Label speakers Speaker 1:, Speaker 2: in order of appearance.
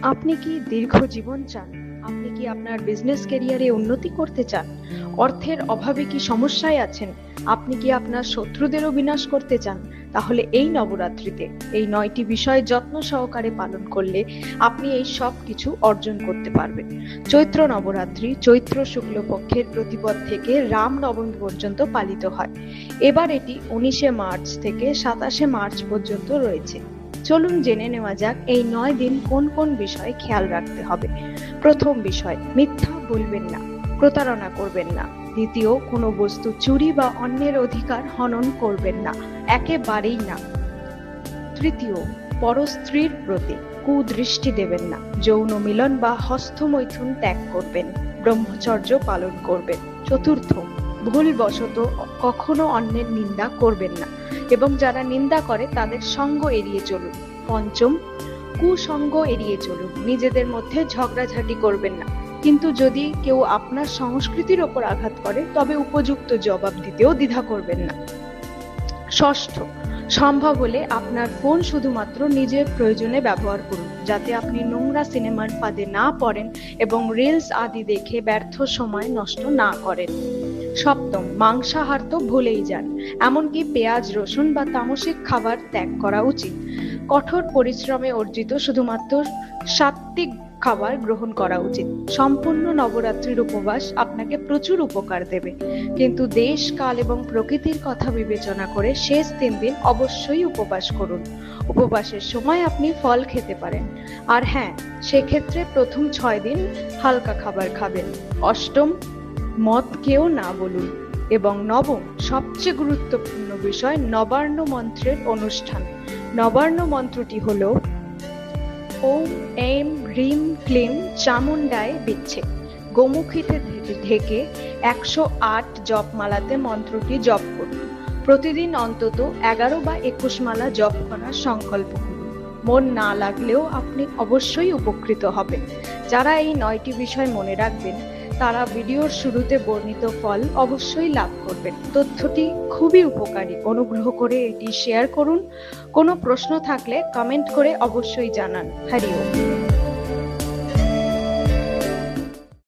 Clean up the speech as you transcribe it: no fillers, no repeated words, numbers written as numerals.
Speaker 1: আপনি কি দীর্ঘ জীবন চান? আপনি কি আপনার বিজনেস ক্যারিয়ারে উন্নতি করতে চান? অর্থের অভাবে কি সমস্যায় আছেন? আপনি কি আপনার শত্রুদেরও বিনাশ করতে চান? তাহলে এই নবরাত্রিতে এই ৯টি বিষয় যত্ন সহকারে পালন করলে আপনি এই সব কিছু অর্জন করতে পারবেন। চৈত্র নবরাত্রি চৈত্র শুক্লপক্ষের প্রতিপদ থেকে রাম নবমী পর্যন্ত পালিত হয়। এবার এটি ১৯শে মার্চ থেকে ২৭শে মার্চ পর্যন্ত রয়েছে। চলুন জেনে নেওয়া যাক এই ৯ দিন কোন কোন বিষয়ে খেয়াল রাখতে হবে। প্রথম বিষয়, মিথ্যা বলবেন না, প্রতারণা করবেন না। দ্বিতীয়, কোনো বস্তু চুরি বা অন্যের অধিকার হনন করবেন না, একেবারেই না। তৃতীয়, পরস্ত্রীর প্রতি কুদৃষ্টি দেবেন না। যৌন মিলন বা হস্তমৈথুন ত্যাগ করবেন, ব্রহ্মচর্য পালন করবেন। চতুর্থ, ভুলবশত কখনো অন্যের নিন্দা করবেন না এবং যারা নিন্দা করে তাদের সঙ্গ এড়িয়ে চলুন। পঞ্চম, কুসঙ্গ এড়িয়ে চলুন। নিজেদের মধ্যে ঝগড়াঝাটি করবেন না, কিন্তু যদি কেউ আপনার সংস্কৃতির ওপর আঘাত করে তবে উপযুক্ত জবাব দিতেও দ্বিধা করবেন না। ষষ্ঠ, সম্ভব হলে আপনার ফোন শুধুমাত্র নিজের প্রয়োজনে ব্যবহার করুন, যাতে আপনি নোংরা সিনেমার ফাঁদে না পড়েন এবং রিলস আদি দেখে ব্যর্থ সময় নষ্ট না করেন। সপ্তম, মাংসাহার তো ভুলেই যান, এমনকি পেঁয়াজ রসুন বা তামসিক খাবার ত্যাগ করা উচিত। কঠোর পরিশ্রমে অর্জিত শুধুমাত্র সাত্ত্বিক খাবার গ্রহণ করা উচিত। সম্পূর্ণ নবরাত্রির উপবাস আপনাকে প্রচুর উপকার দেবে, কিন্তু দেশ কাল এবং প্রকৃতির কথা বিবেচনা করে শেষ ৩ দিন অবশ্যই উপবাস করুন। উপবাসের সময় আপনি ফল খেতে পারেন, আর হ্যাঁ, সেক্ষেত্রে প্রথম ৬ দিন হালকা খাবার খাবেন। অষ্টম, মদ কেউ না বলুন। এবং নবম, সবচেয়ে গুরুত্বপূর্ণ বিষয়, নবান্ন মন্ত্রের অনুষ্ঠান। নবান্ন মন্ত্রটি হলো ওম এম হ্রিম ক্লিম চামুন্ডায় বিচ্ছে। গোমুখীতে ঢেকে ১০৮ জপমালাতে মন্ত্রটি জপ করুন। প্রতিদিন অন্তত ১১ বা ২১ মালা জপ করার সংকল্প করুন। মন না লাগলেও আপনি অবশ্যই উপকৃত হবেন। যারা এই ৯টি বিষয় মনে রাখবেন তারা ভিডিওর শুরুতে বর্ণিত ফল অবশ্যই লাভ করবেন। তথ্যটি খুবই উপকারী, অনুগ্রহ করে এটি শেয়ার করুন। কোনো প্রশ্ন থাকলে কমেন্ট করে অবশ্যই জানান। হরি ওম।